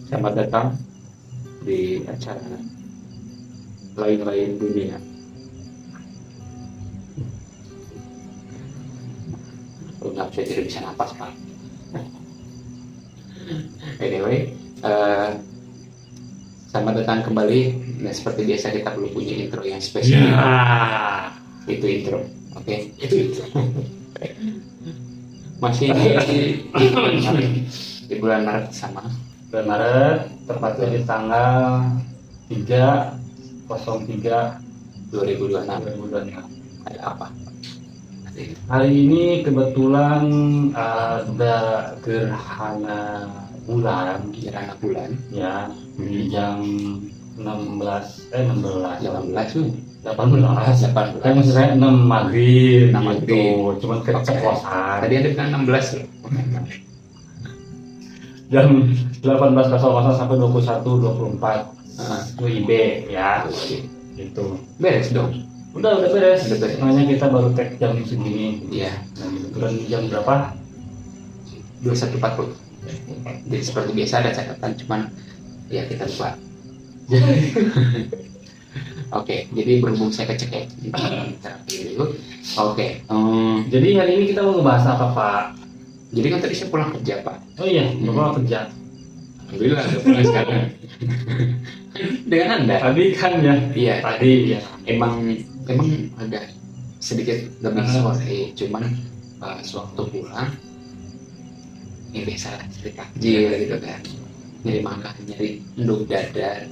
Selamat datang di acara lain-lain dunia. Enggak, saya tidak bisa napas, Pak. Anyway, selamat datang kembali. Nah, seperti biasa kita perlu punya intro yang spesial. Ya, Itu intro, oke? itu. Masih di bulan Maret sama. Bulan Maret, tepatnya di tanggal 3/03/2026. 2026. Ada apa? Hari ini kebetulan ada gerhana bulan Gerhana bulan. ya di jam 18 kan maksud saya 6 maghrib 6 maghrib. gitu. Cuman keceplosan Tadi ada bilang 16 loh. jam 18.00 sampai 21.24 WIB ya gitu. Beres dong. Udah beres. Udah beres. Makanya kita baru tag jam segini. Iya. Nah, kebetulan jam berapa? 21.40. Jadi seperti biasa ada catatan, cuman ya kita lupa. Oke, jadi berhubung saya kecekek terapi dulu. Oke, Jadi hari ini kita mau ngebahas apa, Pak? jadi kan tadi saya pulang kerja, Pak. Oh iya, Bapak kerja. Alhamdulillah udah pulang sekarang. Dengan Anda? Tadi kan ya. Iya, Tadi ya. emang agak sedikit lebih sore, cuman sewaktu pulang ini biasa lah, cari takjil gitu kan, nyari makan, nyari enduk dadar,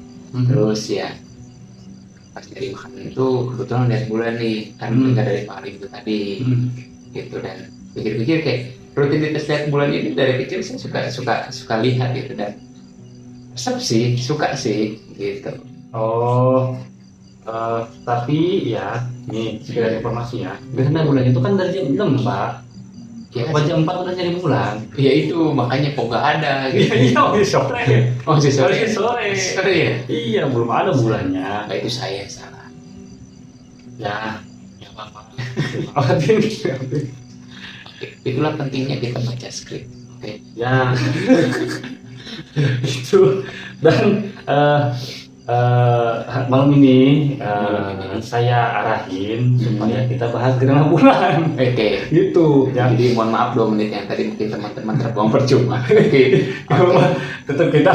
terus ya pas nyari makanan itu kebetulan lihat bulan nih, kan nggak dari Pak Alim itu tadi gitu, dan pikir-pikir kayak rutinitas lihat bulan ini dari kecil saya suka lihat gitu, dan suka sih gitu. Oh, tapi ya, nih sekedar informasi ya. Gerhana bulan itu kan dari jam 6, Pak. Ya, Apa jam 4 udah nyari bulan? ya itu makanya kok nggak ada gitu. Iya, sore. Oh, sore. Sore Ya? Iya, belum ada bulannya. Nah, itu saya salah. Ya, Ya apa-apa. Itulah pentingnya kita baca skrip. Oke. ya itu. Dan malam ini saya arahin supaya kita bahas gerhana bulan Oke. gitu ya. Jadi mohon maaf 2 menit yang tadi mungkin teman-teman terbuang percuma. Oke. Tetap kita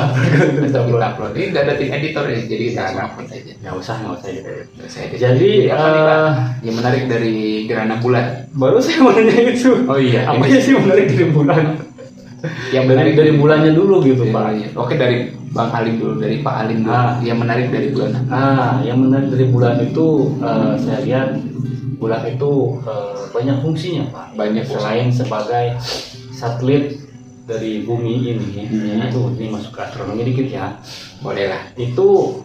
Tetap kita upload. Ini nggak ada tim editor ya, jadi kita upload aja. nggak usah gitu. Jadi apa nih, Pak? eh, Yang menarik dari gerhana bulan? baru saya mau nanya itu. Oh iya. Apa sih menarik dari bulan? Yang Dari bulannya dulu gitu, Pak. Oke, dari Bang Alim dulu, dari Pak Alim dulu. Yang menarik dari bulan. Yang menarik dari bulan itu saya lihat bulan itu banyak fungsinya, Pak. Banyak fungsi. Selain sebagai satelit dari bumi ini, itu ini masuk ke astronomi dikit ya. Boleh lah. Itu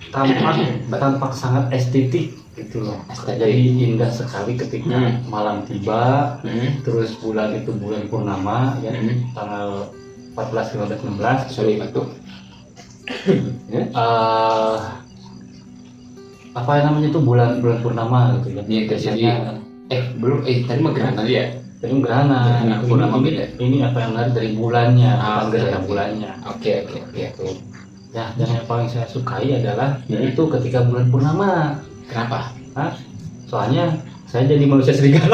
tampak sangat estetik gitu loh. Estetik. Jadi indah sekali ketika malam tiba. Terus bulan itu bulan purnama ya, tanggal 14, 15, 16. Sorry, batuk. Apa namanya itu bulan purnama gitu ya. Iya, Biasanya belum tadi mah gerhana ya. itu gerhana. Gerhana purnama Ini- beda. Ini apa yang menarik dari bulannya, bukan oke, gerhana oke. bulannya. Oke. Gitu. Ya, dan yang paling saya sukai adalah yaitu ketika bulan purnama. Kenapa? Soalnya saya jadi manusia serigala.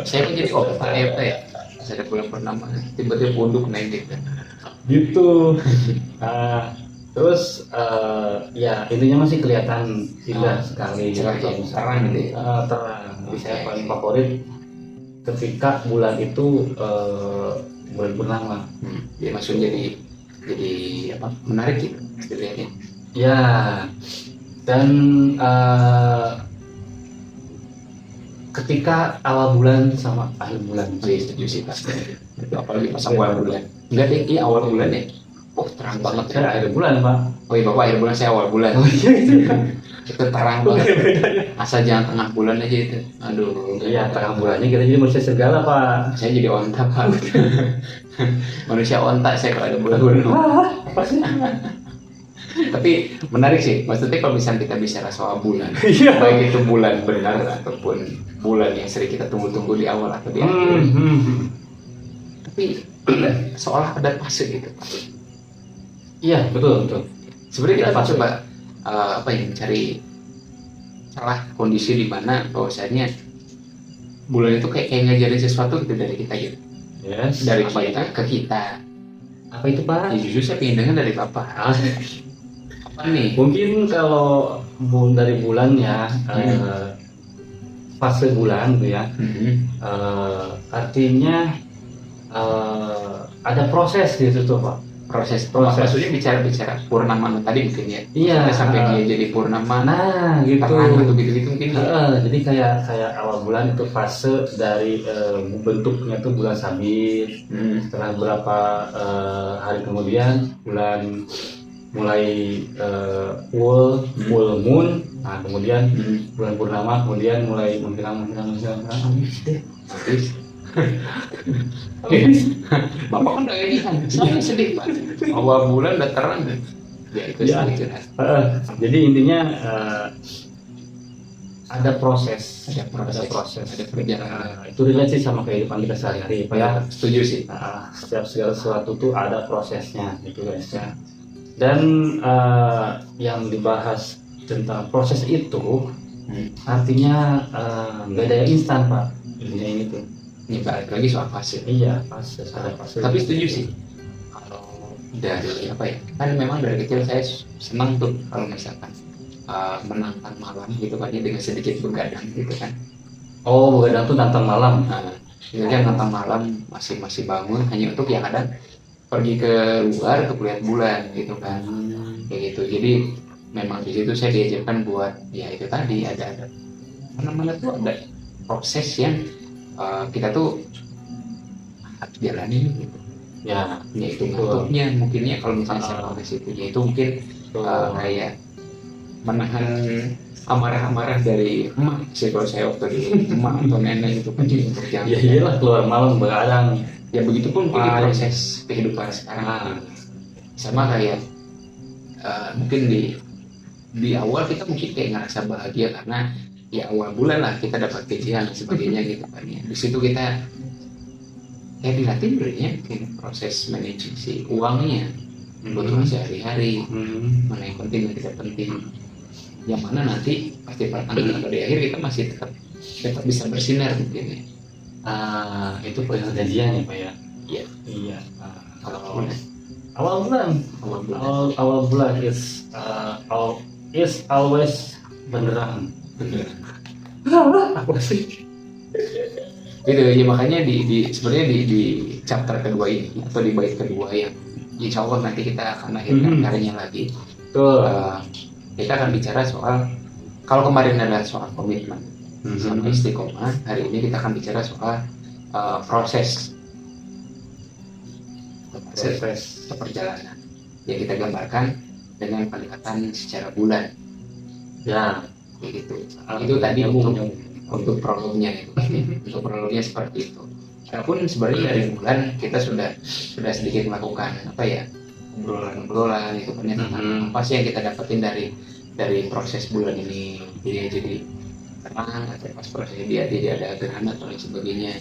Saya pun jadi otak ya. Saya ada bulan purnama, tiba-tiba punduk naik gitu. Gitu. Terus ya intinya masih kelihatan indah sekali. Cerah ya, terang gitu ya. Terang. Jadi saya paling favorit ketika bulan itu bulan purnama. Dia langsung jadi apa? Menarik gitu dilihatnya. Ya, dan ketika awal bulan sama akhir bulan. Saya setuju sih pasti. Itu apalagi pas awal bulan. Enggak deh, ini awal bulan ya. Oh, terang banget ya. Saya akhir bulan, Pak. Oh iya, Bapak akhir bulan, saya awal bulan. Iya gitu ya. Itu terang banget. Asal jangan tengah bulan aja itu. Aduh. Iya, tengah bulannya kita jadi manusia serigala, Pak. Saya jadi onta, Pak. Manusia onta saya kalau ada bulan-bulan. Apa sih? Tapi menarik sih, maksudnya kalau misalnya kita bicara soal bulan, Iya. baik itu bulan benar ataupun bulan yang sering kita tunggu-tunggu di awal atau di akhir, tapi seolah ada fase gitu Pak. Iya, betul. Sebenarnya kita Ada fase. coba mencari salah kondisi di mana bahwasanya bulan itu kayak ngajarin sesuatu gitu dari kita gitu. Yes. Dari Apa kita ke kita. Apa itu Pak? Ya justru saya pengen dengar dari Bapak. Apa nih? Mungkin kalau dari bulan ya, fase bulan gitu ya, artinya ada proses gitu tuh Pak. Proses. Maksudnya bicara purnama tadi mungkin ya. Iya. Sampai dia jadi purnama. Nah, gitu. Terang atau gitu mungkin. Jadi kayak awal bulan itu fase dari bentuknya tuh bulan sabit. Setelah beberapa hari kemudian bulan mulai full moon. Nah, kemudian bulan purnama, kemudian mulai menghilang. Habis. Bapak kan udah ini kan, saya sedih Pak. Awal bulan udah terang. Ya itu Ya. sedikit. Jadi intinya ada proses, ada perjalanan. Itu relate sih sama kehidupan kita sehari-hari, Pak ya. Setuju sih. Setiap segala sesuatu tuh ada prosesnya, gitu guys ya. Dan yang dibahas tentang proses itu, artinya nggak ada yang instan Pak. Intinya ini tuh. Ini balik lagi soal fase. Iya, fase. Tapi setuju sih. Kalau dari kan memang dari kecil saya senang tuh kalau misalkan menantang malam gitu kan, dengan sedikit begadang gitu kan. Oh, begadang tuh nantang malam. Itu kan nantang malam masih bangun hanya untuk yang kadang pergi ke luar untuk lihat bulan gitu kan. Kayak gitu. Jadi memang di situ saya diajarkan buat ya itu tadi ada mana tuh ada proses yang kita tuh harus jalani gitu. Ya itu bentuknya mungkinnya kalau misalnya saya ke situnya itu mungkin kayak menahan amarah-amarah dari emak sih kalau saya waktu di emak atau nenek itu kan untuk jangan. Ya iyalah keluar malam begadang. Ya begitupun mungkin di proses kehidupan sekarang. Sama kayak mungkin di awal kita mungkin kayak ngerasa bahagia karena ya awal bulan lah kita dapat gajian dan sebagainya gitu kan ya. Di situ kita kayak dilatih sebenarnya proses managing si uangnya, kebutuhan sehari-hari, mana yang penting dan tidak penting. Yang mana nanti pasti pertengahan atau di akhir kita masih tetap bisa bersinar mungkin ya. Itu perjanjian ya Pak ya. Iya. Awal bulan is always benderang. Apa sih? Gitu ya, makanya sebenarnya di chapter kedua ini atau di bait kedua yang insya Allah nanti kita akan lahirkan karyanya lagi. Kita akan bicara soal, kalau kemarin ada soal komitmen sama istiqomah, hari ini kita akan bicara soal proses perjalanan yang kita gambarkan dengan pendekatan secara bulan. Ya. Gitu. Itu tadi untuk prolognya itu. Untuk prolognya seperti itu. Walaupun sebenarnya dari bulan kita sudah sedikit melakukan obrolan itu kan tentang apa sih yang kita dapetin dari proses bulan ini. Jadi terang atau pas prosesnya dia tidak ada gerhana atau lain sebagainya.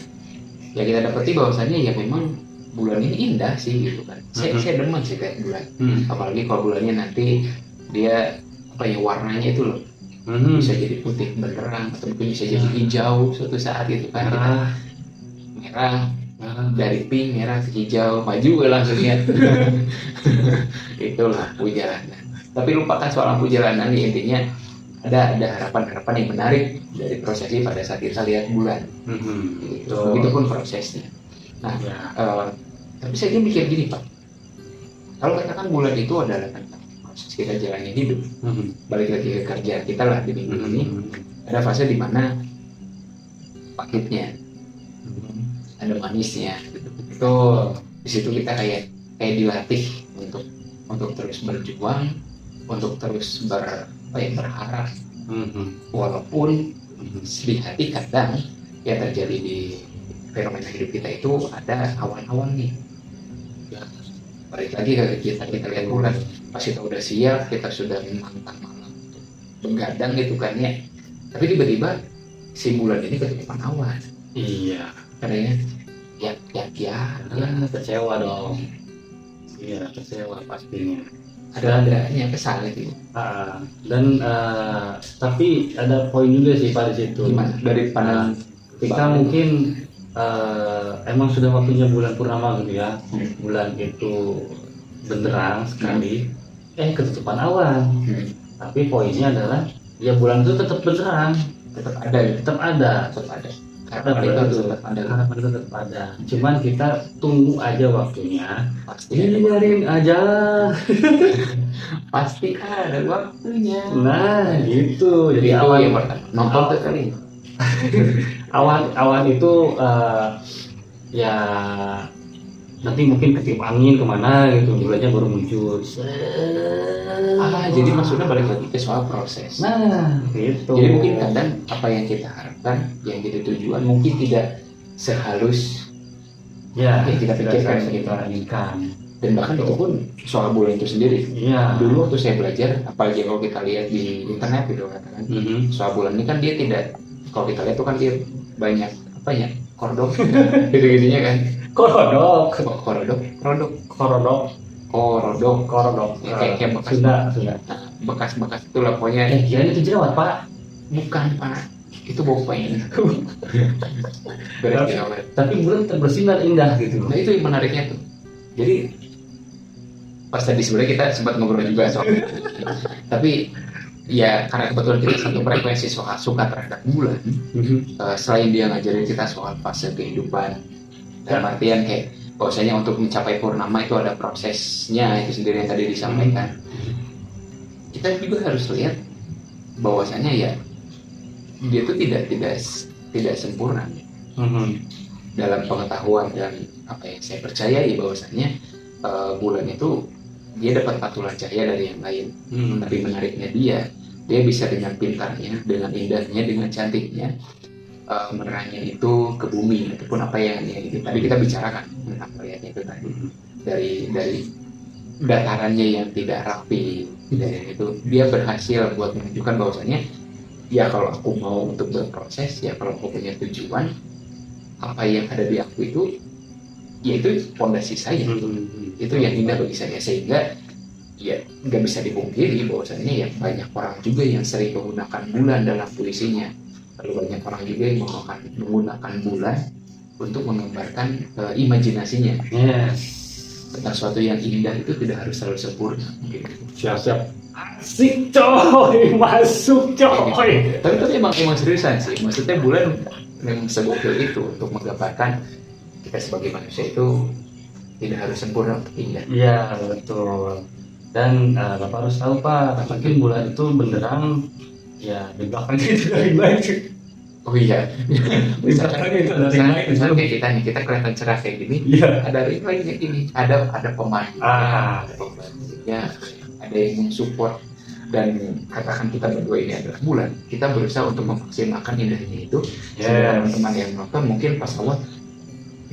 Ya kita dapeti bahwasannya ya memang bulan ini indah sih gitu kan. Saya demen sih kayak bulan. Apalagi kalau bulannya nanti dia warnanya itu loh. Bisa jadi putih benderang atau mungkin bisa jadi hijau suatu saat gitu kan. Merah dari pink merah ke hijau maju langsung ya. Itulah lampu jalanan. Tapi lupakan soal lampu jalanan, intinya ada harapan-harapan yang menarik dari prosesi pada saat kita lihat bulan. Begitupun prosesnya. Nah, tapi saya mikir gini Pak, kalau katakan bulan itu adalah proses kita jalani hidup, balik lagi ke kerjaan kita lah di minggu ini, ada fase di mana pahitnya, ada manisnya, itu di situ kita kayak dilatih untuk terus berjuang, untuk terus berharap, walaupun sedih hati kadang yang terjadi di fenomena hidup kita itu ada awan-awan nih. Balik lagi ke kita lihat bulan, pas kita udah siap, kita sudah menantang malam begadang gitu kan ya, tapi tiba-tiba si bulan ini ketutupan awan. Iya. Karena kecewa dong. Iya, kecewa pastinya. Ada kesal gitu. Dan tapi ada poin juga sih Pak di situ. Gimana dari pandangan Kita mungkin emang sudah waktunya bulan purnama gitu ya. Bulan itu benderang sekali, ketutupan awan. Tapi poinnya adalah ya bulan itu tetap benderang, tetap ada gitu. tetap ada. Harapan itu harus tetap ada. Harapan itu tetap ada. Cuman kita tunggu aja waktunya. Pasti Biarin aja. Pasti ada waktunya. Nah, gitu. Jadi Itu awan yang pertama. Nonton tuh kali. awan itu ya nanti mungkin ketiup angin kemana gitu, bulannya baru muncul. Jadi maksudnya balik lagi ke soal proses. Nah, gitu. Jadi mungkin kadang apa yang kita harapkan, yang kita tujuan mungkin tidak sehalus ya yang kita pikirkan, kita inginkan. Dan bahkan itu pun soal bulan itu sendiri. Iya. Dulu waktu saya belajar, apalagi kalau kita lihat di internet gitu katakan, soal bulan ini kan dia tidak, kalau kita lihat tuh kan dia banyak apa ya, kordok gitu-gitunya kan. Korodok. Ya, kayak bekas Sudah. bekas itu lah pokoknya. Kirain itu jerawat Pak. Bukan Pak, itu bopeng. Beres jerawat. Tapi bulan tetap bersinar indah gitu. Nah itu yang menariknya tuh. Jadi pas tadi sebenarnya kita sempat ngobrol juga soal itu. Tapi ya karena kebetulan kita satu frekuensi soal suka terhadap bulan. Selain dia ngajarin kita soal fase kehidupan, dalam artian kayak bahwasanya untuk mencapai purnama itu ada prosesnya itu sendiri yang tadi disampaikan. Kita juga harus lihat bahwasanya ya dia itu tidak sempurna dalam pengetahuan dan apa yang saya percayai bahwasanya bulan itu dia dapat pantulan cahaya dari yang lain. Tapi menariknya dia bisa dengan pintarnya, dengan indahnya, dengan cantiknya menerangnya itu ke bumi ataupun apa yang tadi kita bicarakan tentang melihatnya itu tadi dari datarannya yang tidak rapi, dari itu dia berhasil buat menunjukkan bahwasanya ya kalau aku mau untuk berproses, ya kalau aku punya tujuan, apa yang ada di aku itu yaitu fondasi saya. Itu yang indah bagi saya, sehingga ya nggak bisa dipungkiri bahwasanya ya banyak orang juga yang sering menggunakan bulan dalam puisinya. Lalu banyak orang juga yang menggunakan bulan untuk menggambarkan imajinasinya. Tentang sesuatu yang indah itu tidak harus selalu sempurna. Siap. Asik coy, masuk coy. Tapi emang seriusan sih. Maksudnya bulan memang segokil itu untuk menggambarkan kita sebagai manusia itu tidak harus sempurna untuk indah. Iya betul. Dan Bapak harus tahu Pak, mungkin bulan itu benderang. Ya, di belakangnya itu dari baik. Oh iya. Misalkan kayak kita nih, kita kelihatan cerah kayak gini. Iya. Ada ring lain kayak gini. Ada pemandu. Ya, ada yang mensupport. Dan katakan kita berdua ini adalah bulan. Kita berusaha untuk memaksimalkan indahnya itu. Sehingga teman-teman yang nonton mungkin pas awal,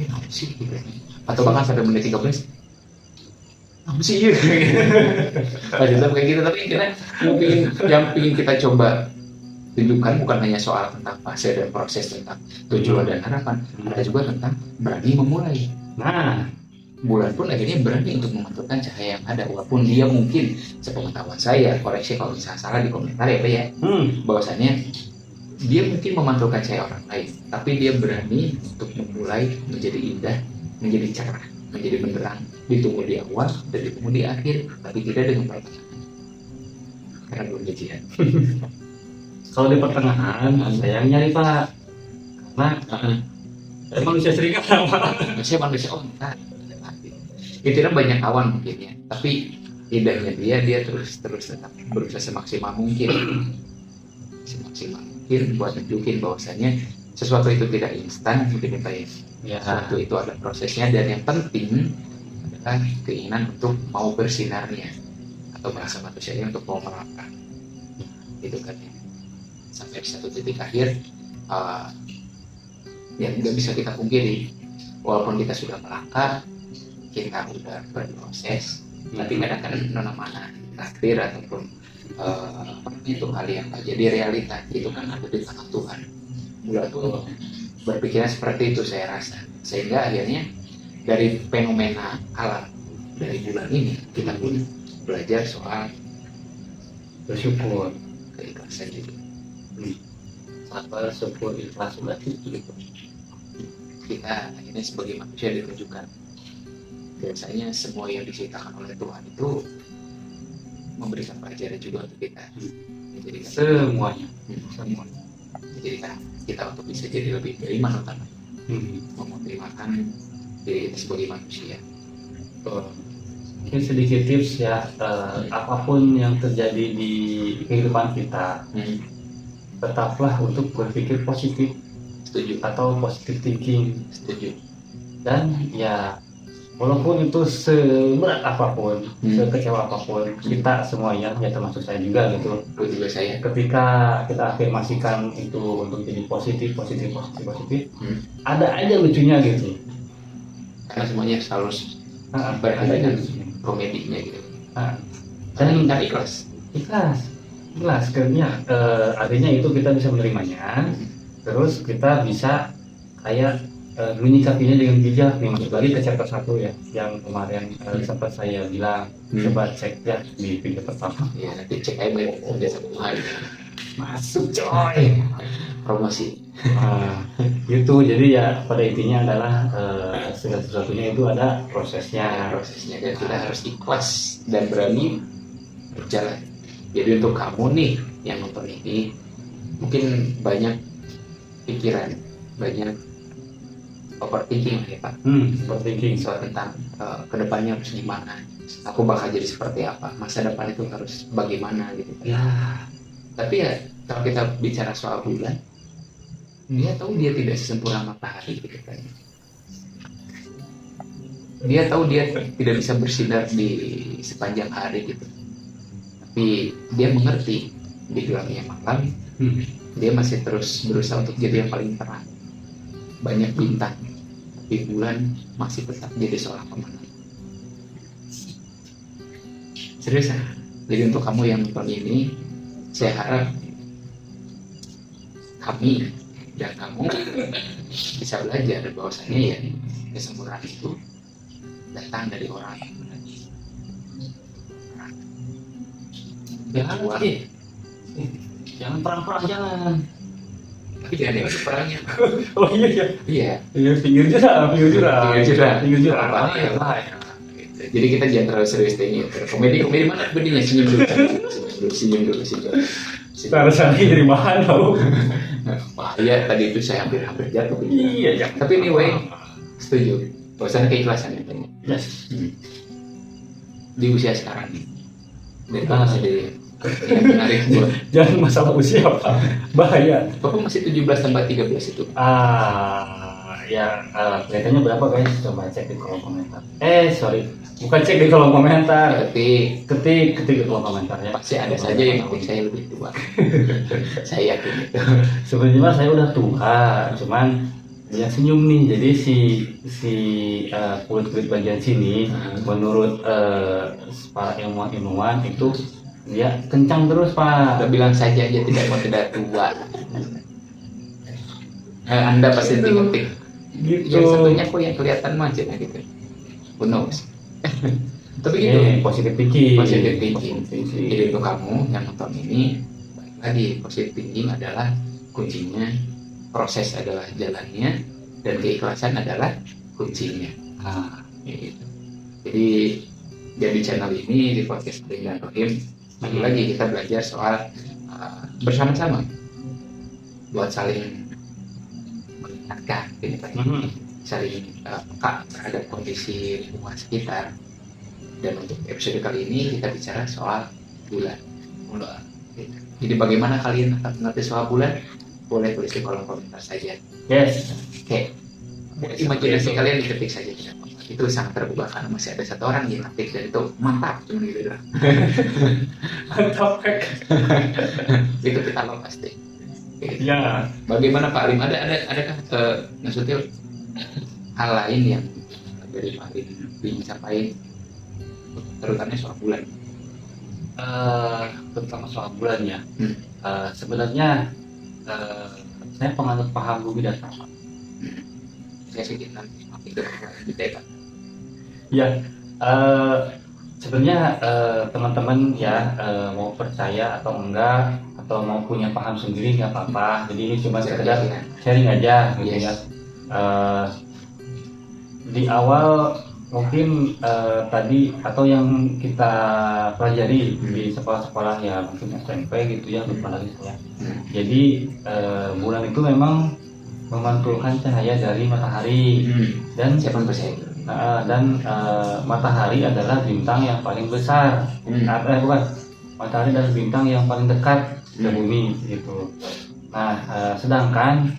apa sih gitu. Atau bahkan sampai menit 13. Apa sih gitu. Kayak gitu, tapi kira mungkin yang ingin kita coba tunjukkan bukan hanya soal tentang fase dan proses, tentang tujuan dan harapan, ada juga tentang berani memulai. Nah, bulan pun akhirnya berani untuk memantulkan cahaya yang ada, walaupun dia mungkin sepengetahuan saya, koreksi kalau misalnya salah di komentar ya Pak ya, bahwasannya dia mungkin memantulkan cahaya orang lain, tapi dia berani untuk memulai menjadi indah, menjadi cerah, menjadi benderang, ditunggu di awal dan ditunggu di akhir, tapi tidak dengan pertengahan karena belum gajian. Kalau di pertengahan saya yang nyari Pak, karena manusia serigala Pak. Manusia enggak. Intinya banyak awan mungkin ya, tapi indahnya dia terus tetap berusaha semaksimal mungkin buat tunjukin bahwasanya sesuatu itu tidak instan mungkin Pak ya. Sesuatu itu ada prosesnya, dan yang penting adalah keinginan untuk mau bersinarnya atau bahasa manusianya untuk mau melangkah. Itu kan ya. Sampai di satu titik akhir yang nggak bisa kita pungkiri, walaupun kita sudah melangkah, kita udah berproses, tapi kadang-kadang mana takdir ataupun itu hal yang jadi realita itu kan ada di tangan Tuhan. Bulan tuh berpikirnya seperti itu saya rasa, sehingga akhirnya dari fenomena alam dari bulan ini kita pun belajar soal bersyukur, keikhlasan juga. sabar, syukur, ikhlas, udah gitu. Kita akhirnya sebagai manusia ditunjukkan biasanya semua yang diceritakan oleh Tuhan itu memberikan pelajaran juga untuk kita, menjadikan Semuanya. menjadikan kita untuk bisa jadi lebih beriman utama, memoptimalkan diri kita sebagai manusia. Mungkin sedikit tips ya, apapun yang terjadi di kehidupan kita, tetaplah untuk berpikir positif Setuju, atau positive thinking. setuju. Dan ya walaupun itu seberat apapun, sekecewa apapun, kita semuanya, ya termasuk saya juga gitu, Itu juga saya. ketika kita afirmasikan itu untuk jadi positif, ada aja lucunya gitu. Karena semuanya selalu Ada berada aja dengan lucunya. komedinya gitu. Dan Dan ikhlas. ikhlas kerja, artinya itu kita bisa menerimanya, terus kita bisa kayak menyikapinya dengan bijak. Nih masuk lagi ke chapter 1 ya, yang kemarin sempat saya bilang, coba cek ya di video pertama. Ya nanti cek aja udah satu hari. Masuk coy. Promosi. Gitu. Jadi ya pada intinya adalah segala sesuatunya itu ada prosesnya. Prosesnya, dan kita harus ikhlas dan berani berjalan. Jadi untuk kamu nih yang nonton ini, mungkin banyak pikiran, banyak overthinking ya Pak, Overthinking soal tentang kedepannya harus gimana, aku bakal jadi seperti apa, masa depan itu harus bagaimana gitu Pak. ya. Tapi ya kalau kita bicara soal bulan, dia tahu dia tidak sesempurna matahari gitu kan. Dia tahu dia tidak bisa bersinar di sepanjang hari gitu. Tapi dia mengerti di gelapnya malam, dia masih terus berusaha untuk jadi yang paling terang. Banyak bintang, tapi bulan masih tetap jadi seorang pemenang. Serius ya? Jadi untuk kamu yang nonton ini, saya harap kami dan kamu bisa belajar bahwasanya ya kesempurnaan itu datang dari orang yang berani. Jangan perang-perang, jangan. Tapi jangan yang perangnya. Oh iya. Iya. Pinggir jurang. Apa ya? Jadi kita jangan terlalu serius ini. Komedi mana komedinya, senyum dulu. Harusnya dari bahan tau. Bahaya tadi itu saya hampir jatuh. Iya. Tapi anyway, setuju. Bahwasannya keikhlasan ya. Yes. Di usia sekarang nih. Dan masih di yang menarik buat. Jangan masalah usia Pak. Bahaya. Bapak masih 17 tambah 13 itu. Kelihatannya berapa guys? Coba cek di kolom komentar. Bukan cek di kolom komentar. Ketik di kolom komentar ya. Pasti ada saja yang ngomong saya lebih tua. Saya yakin itu. Sebenarnya saya udah tua, cuman dia senyum nih. Jadi si kulit bagian sini, menurut para ilmuwan itu dia kencang terus Pak. Udah bilang saja aja tidak tua. Anda pasti ketik. Gitu. Yang satunya kok yang kelihatan macet gitu. Who knows? Tapi gitu. Positive thinking. Jadi untuk kamu yang nonton ini, balik lagi, positive thinking adalah kuncinya, proses adalah jalannya, dan keikhlasan adalah kuncinya. Gitu. Jadi di channel ini, di podcast Ring dan Rohim, lagi kita belajar soal bersama-sama buat saling mengingatkan, gitu kan. Saling peka terhadap kondisi lingkungan sekitar. Dan untuk episode kali ini kita bicara soal bulan. Jadi bagaimana kalian akan mengerti soal bulan? Boleh tulis di kolom komentar saja. Yes. Oke. Imajinasi kalian diketik saja. Itu sangat terbuka karena masih ada satu orang yang ngetik dan itu mantap, cuma gitu doang. Mantap. Itu kita lo pasti. Gitu. Ya. Bagaimana Pak Alim? Adakah maksudnya hal lain yang dari Pak Alim ingin sampaikan, terutama soal bulan? Terutama soal bulan ya. Sebenarnya saya penganut paham bumi dan saya sih nanti makin ke bawah gitu ya Kak. Ya, sebenarnya teman-teman ya mau percaya atau enggak atau mau punya paham sendiri nggak apa-apa. Jadi ini cuma sekedar sharing aja gitu ya. Yes. Di awal mungkin tadi atau yang kita pelajari di sekolah-sekolah ya mungkin SMP gitu ya, lupa lagi saya. Jadi bulan itu memang memantulkan cahaya dari matahari dan Siapa yang percaya? dan matahari adalah bintang yang paling besar. Bukan, matahari adalah bintang yang paling dekat ke bumi gitu. Nah, sedangkan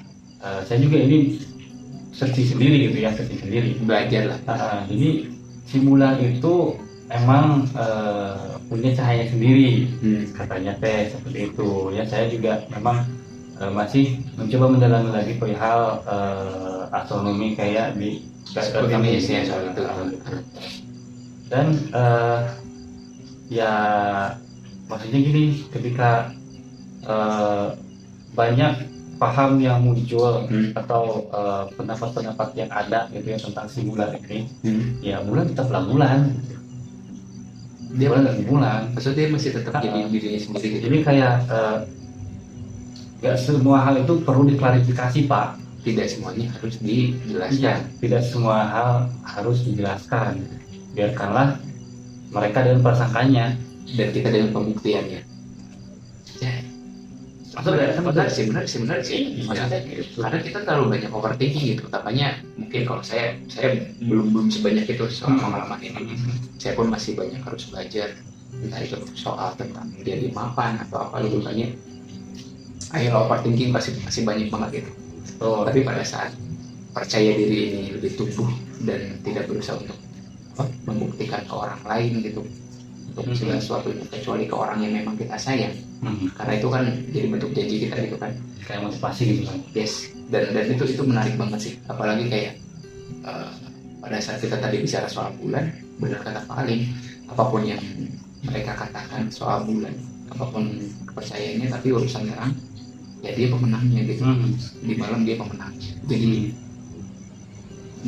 saya juga ini searching sendiri gitu ya, searching sendiri. Belajar lah. Jadi si bulan itu emang punya cahaya sendiri, katanya teh seperti itu. Ya saya juga memang masih mencoba mendalami lagi perihal astronomi kayak di kami ya soal itu. Dan ya maksudnya gini, ketika banyak paham yang muncul atau pendapat-pendapat yang ada gitu ya tentang si bulan ini, ya bulan tetaplah bulan. Dia bulan. Maksudnya dia masih tetap jadi dirinya sendiri. Jadi kayak gak semua hal itu perlu diklarifikasi Pak. Tidak semuanya harus dijelaskan. Iya, tidak semua hal harus dijelaskan. Biarkanlah mereka dengan prasangkanya dan kita dengan pembuktiannya. Ya. Benar sih. Maksudnya, karena kita terlalu banyak overthinking gitu. Utamanya mungkin kalau saya belum sebanyak itu soal pengalaman ini. Saya pun masih banyak harus belajar, entah itu soal tentang jadi mapan atau apa gitu kan ya. Akhirnya overthinking masih banyak banget gitu. Tapi pada saat percaya diri ini lebih tumbuh dan tidak berusaha untuk membuktikan ke orang lain gitu, untuk segala sesuatu, kecuali ke orang yang memang kita sayang. Karena itu kan jadi bentuk janji kita gitu kan, kayak motivasi gitu kan. Yes. Dan itu menarik banget sih, apalagi kayak pada saat kita tadi bicara soal bulan, benar kata Pak Alim, apapun yang mereka katakan soal bulan, apapun kepercayaannya, tapi urusan terang ya dia pemenangnya gitu. Di malam dia pemenang. Jadi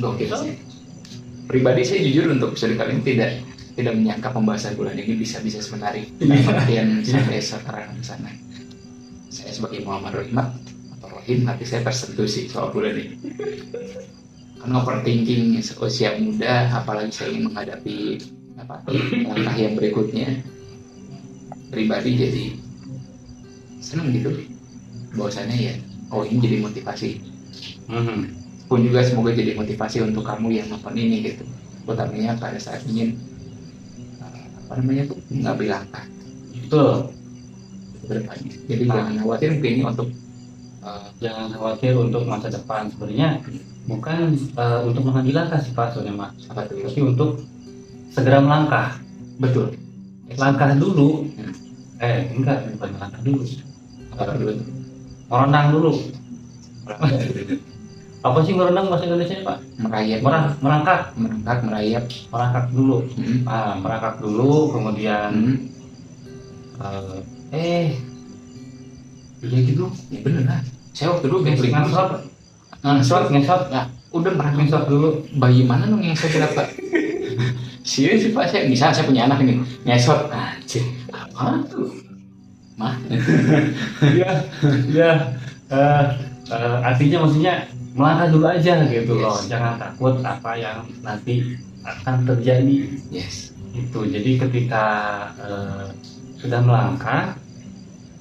gokil sih. Pribadi saya jujur untuk episode kali ini tidak menyangka pembahasan bulan ini bisa semenarik perhatian sampai sekarang sana. Saya sebagai Muhammad Rohimah atau Rohim, tapi saya tersentuh sih soal bulan ini. Karena overthinking seusia muda, apalagi saya ingin menghadapi langkah yang berikutnya, pribadi jadi senang gitu. Bahwasannya ya, ini jadi motivasi. Pun juga semoga jadi motivasi untuk kamu yang nonton ini gitu. Utamanya pada saat ingin mengambil langkah. Betul. Berdepannya. Jadi jangan khawatir, mungkin ini untuk jangan khawatir untuk masa depan. Sebenarnya bukan untuk mengambil langkah sih Pak sebenarnya Mas. Tapi untuk segera melangkah. Betul. Langkah dulu. Enggak, bukan langkah dulu. Apa dulu? Merenang dulu. Apa sih merenang bahasa Indonesia Pak? Merayap. Merangkak dulu. Merangkak dulu, kemudian iya gitu. Ya bener lah. Saya waktu dulu ngesot. Nah, udah pernah ngesot dulu. Bagaimana lu ngesot berapa? Serius sih Pak, saya punya anak ini ngesot. Anjir. Apa tuh? Mah? Artinya maksudnya melangkah dulu aja gitu loh. Jangan takut apa yang nanti akan terjadi. Yes. Itu. Jadi ketika sudah melangkah,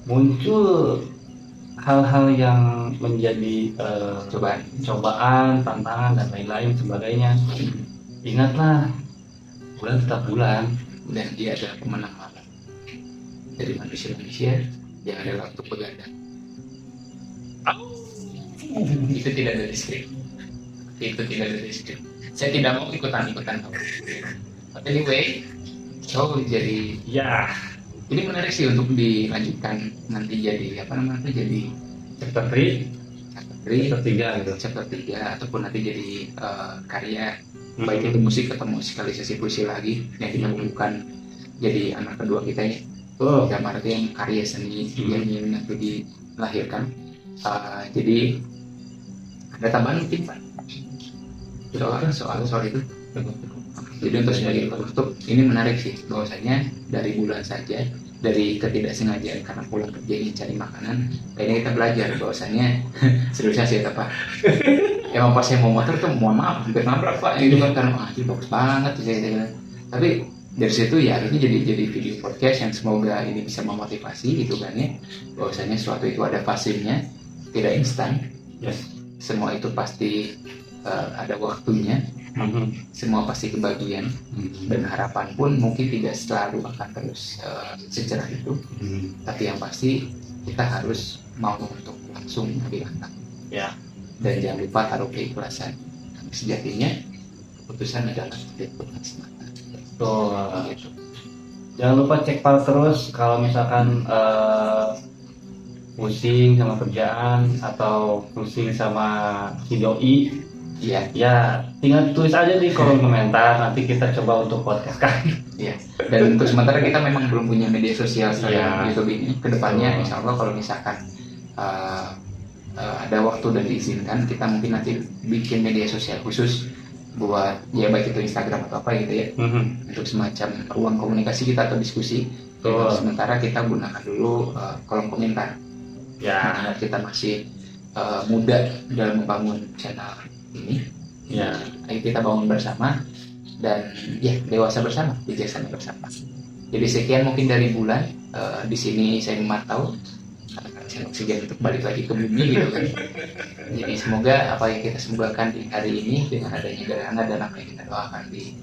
muncul hal-hal yang menjadi cobaan, tantangan dan lain-lain sebagainya. Ingatlah, bulan tetap bulan dan dia adalah pemenang malam. Dari manusia yang adalah untuk begadang. Itu tidak ada skrip. Saya tidak mau ikutan kamu. But anyway, so jadi ini menarik sih untuk dilanjutkan nanti jadi jadi chapter 3 gitu. Chapter 3 ataupun nanti jadi karya baik itu musik atau musikalisasi puisi lagi yang kita bukan jadi anak kedua kita ya. Dalam artian karya seni yang ingin nanti dilahirkan. Jadi ada tambahan mungkin Pak? soal itu. Jadi untuk sebagai penutup ini menarik sih bahwasanya dari bulan saja, dari ketidaksengajaan karena pulang kerja ingin cari makanan, kayaknya kita belajar bahwasanya seriusnya sih apa emang pas saya mau motor tuh mohon maaf hampir nabrak pak gitu kan, karena itu bagus banget saya. Tapi dari situ ya ini jadi video podcast yang semoga ini bisa memotivasi gitu kan ya, bahwasanya sesuatu itu ada fasenya, tidak instan. Yes. Semua itu pasti ada waktunya, semua pasti kebagian, dan harapan pun mungkin tidak selalu akan terus secerah itu, tapi yang pasti kita harus mau untuk langsung ambil langkah. Ya. Dan jangan lupa taruh keikhlasan. Sejatinya keputusan adalah keputusan semata. Tuh. Gitu. Jangan lupa cek file terus kalau misalkan pusing sama kerjaan atau pusing sama si doi. Iya. Ya tinggal tulis aja di kolom komentar, nanti kita coba untuk podcast kan. Iya. Dan untuk sementara kita memang belum punya media sosial selain YouTube ini. Kedepannya insya Allah kalau misalkan ada waktu dan diizinkan, kita mungkin nanti bikin media sosial khusus buat ya baik itu Instagram atau apa gitu ya, untuk semacam ruang komunikasi kita atau diskusi. Sementara kita gunakan dulu kolom komentar ya, kita masih muda dalam membangun channel ini ya, ayo kita bangun bersama dan ya dewasa bersama, bijaksana bersama. Jadi sekian mungkin dari bulan di sini saya memantau oksigen untuk balik lagi ke bumi gitu kan. Jadi semoga apa yang kita semogakan di hari ini dengan adanya gerhana dan apa yang kita doakan di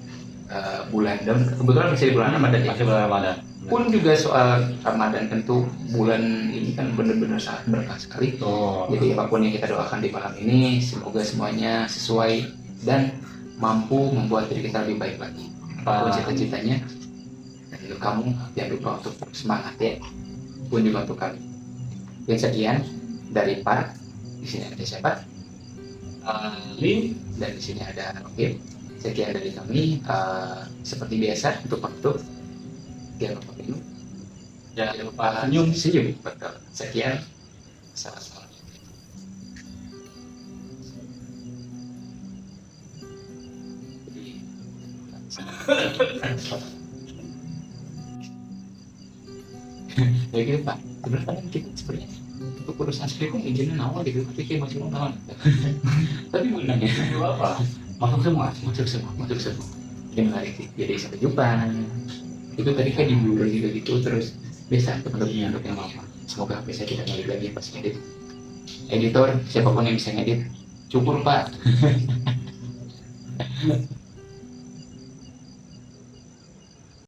bulan, dan kebetulan masih di bulan Ramadan ya. Masih bulan Ramadan. Pun juga soal Ramadan, tentu bulan ini kan benar-benar sangat berkah sekali. Jadi apapun yang kita doakan di malam ini semoga semuanya sesuai dan mampu membuat diri kita lebih baik lagi. Apapun cita-citanya, dan untuk kamu jangan lupa untuk semangat ya. Pun juga untuk kami. Dan sekian dari Pak. Di sini ada siapa? Lin. Dan di sini ada Oke. Sekian dari kami. Seperti biasa untuk penutup, jangan lupa minum. Jangan lupa senyum. Betul. Sekian. Salam. Ya gitu Pak. Sebenarnya kita sebenarnya untuk urusan skripnya izinnya awal gitu, tapi kayak masih mau nawan. Tapi gunanya apa? Masuk semua. Ini menarik sih. Jadi sampai jumpa. Itu tadi kan diburu gitu terus biasa untuk yang apa. Semoga HP saya tidak balik lagi pas ngedit. Editor, siapapun yang bisa ngedit, cukur Pak.